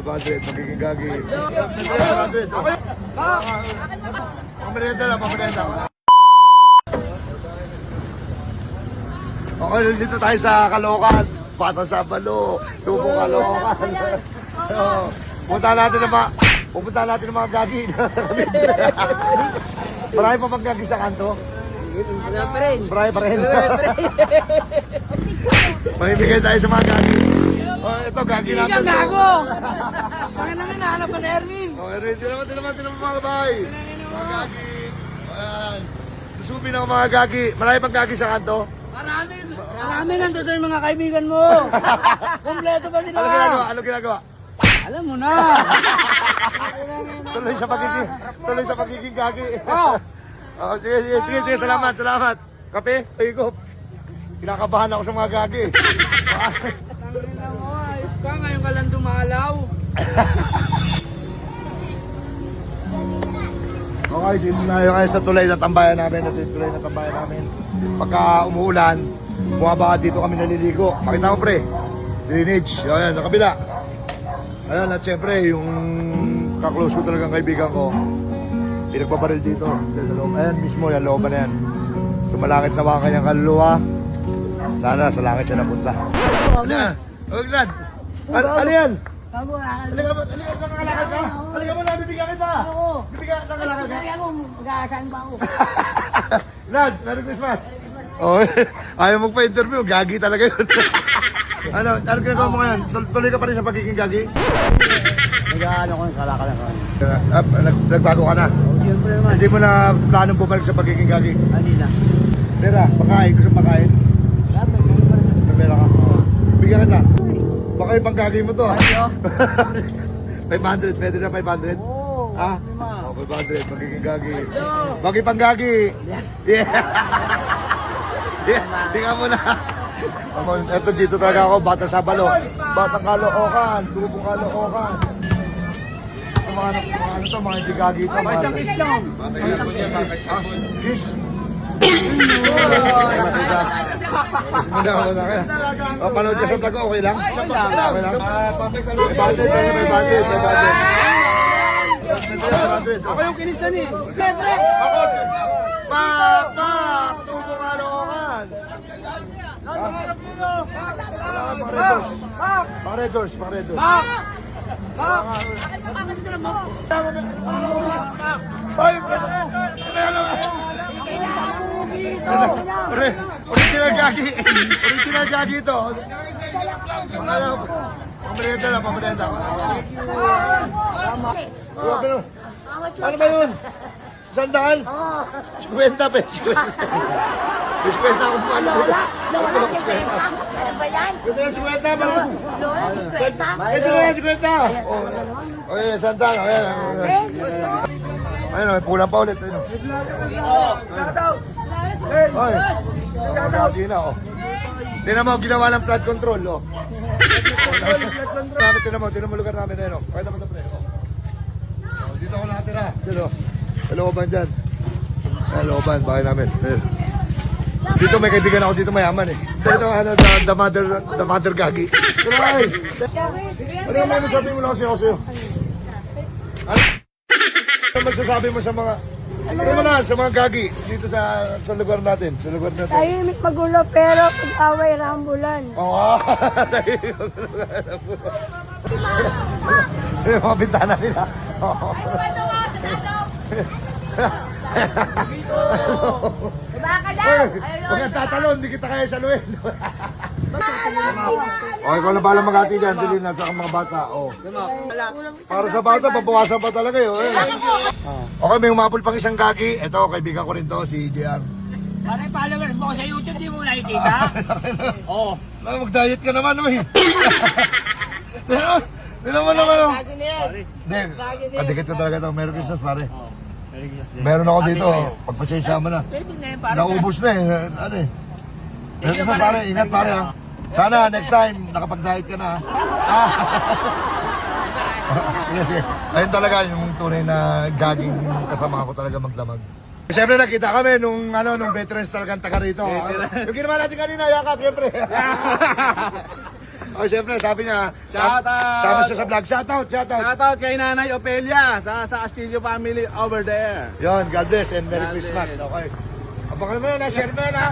500, magiging gagi. 500. Pamerenda lang, pamerenda. Okay, dito tayo sa Caloocan. Bata sa Balo, Tubo Caloocan. Pupunta natin ng mga gagi. Marami pa bang gagi sa kanto? Marami pa rin. Mamimigay tayo sa mga gagi. Oh, ito, gagi natin. Hindi ka gago! Bakit naman nahanap ka na Erwin? Oh, Erwin, tinaman mga babae. Mga gagi. Ayan. Susubin ako mga gagi. Marami pang gagi sa kanto? Marami nandito yung mga kaibigan mo. Kompleto ba sila? Ano ginagawa? Alam mo na. Tuloy sa pagiging gagi. Oh. Oh, sige, salamat. Kape, higop. Kinakabahan ako sa mga gagi. Tangina mo, ayop ka. Ngayon ka lang dumalaw. Okay, dito na kayo sa tulay na tambayan namin. Pagka umuulan, bumaba dito kami naliligo. Pakita mo pre, drainage. Ayan, sa kabila. Ayan, at syempre, yung kaklose ko talagang kaibigan ko, pinagbabaril dito. Ayan mismo, yan, looban na yan. Sumalangit na mga kanyang kaluluwa. Sana sa langit siya napunta. Huwag lad. Ano yan? Halika mo, nakalakad ka? Halika mo, nabibigyan kita! Bibigyan, nakalakad ka? Kaya ako, mag-aasaan ba ako? Lad, Merry Christmas! Oh, ayaw magpa-interview, gagi talaga yun. Ano ginagawa mo ngayon? Tuloy ka pa rin sa pagiging gagi? Nag-ano ko yung kalakalan ko. Nagbago ka na? Siyempre naman. Hindi mo na planong bumalik sa pagiging gagi? Hindi na. Tera, pakain, gusto makain? Pera ka? Bigyan kita. Baka ibang gagi mo to ha? 500, pwede na 500? Oo, Ha? Oh, 500, magiging gagi. Bagi pang gagi. Yeah. Tingnan mo na. Ito dito talaga ako, bata sa Balo. Batang Caloocan, Tubong Caloocan. Mga hindi gagi ito. Isang kiss lang. Kiss? Panood ka sa vlog ko, okay lang? Okay lang? May budget. Ako yung kinisan eh. Pak! Tubo Caloocan! Pang Red Doors. Original gagi ito. Pamerenda. Ano ba yun? 100? 50 pesos. 50 akong paano. Ano ba yan? Ito na 50 ba? Lola, 50? Ito na 50. Okay, 100. Ayun, may pulang pa ulit. Oy, gagi na oh. Tingnan mo, ginawa ng flood control oh. Tingnan mo lugar namin na yun oh. Pakita mo ito pre oh. Dito ako nakatira. Dito oh. Sa looban dyan. Sa looban, bahay namin. Dito may kaibigan ako dito mayaman eh. Dito the mother gagi. Kulay! Ano naman masasabi mo lang kasi ako sa'yo? Ano masasabi mo sa mga... Ano na, sa mga gagi dito sa lugar natin? Sa lugar natin. Tahimik magulo pero pag-away rambulan. Oo. Tahimik magulo. Yung mga bintana nila. Diba ka daw? Huwag kang tatalon, hindi kita kaya saluhin. Okay, ikaw na balang mag-ati dyan, Delina, sa mga bata. Oh. Para sa bata, pabawasan pa talaga yun. Okay, may umapol pang isang gagi. Ito, kaibigan ko rin to, si JR. Pare, followers mo sa YouTube, di mo nakikita? Oo. Mag-diet ka naman, oy. Tignan mo naman, oh. Bago na yan. Hindi, kadikit ko talaga ito. Merry Christmas, pare. Meron ako dito, pagpasensya mo na. Pwede na yun, pare. Naubos na eh. Ano eh. Merry Christmas, pare. Ingat, pare. Ha? Sana, next time, nakapag-diet ka na. Ha? Sige. Ayun talaga, yung tunay na gaging kasama ko talaga maglamag. Siyempre nakita kami nung veterans talagang taga rito. Yung ginawa natin kanina, yakap, siyempre. Oh, siyempre, sabi niya, Shout out! sama siya sa vlog. Shout out. Shoutout kay Nanay Opelia sa Castillo family over there. Yon, God bless and Merry God Christmas. bless. Okay. Abangan mo yun, ha? Share mo yun, ha?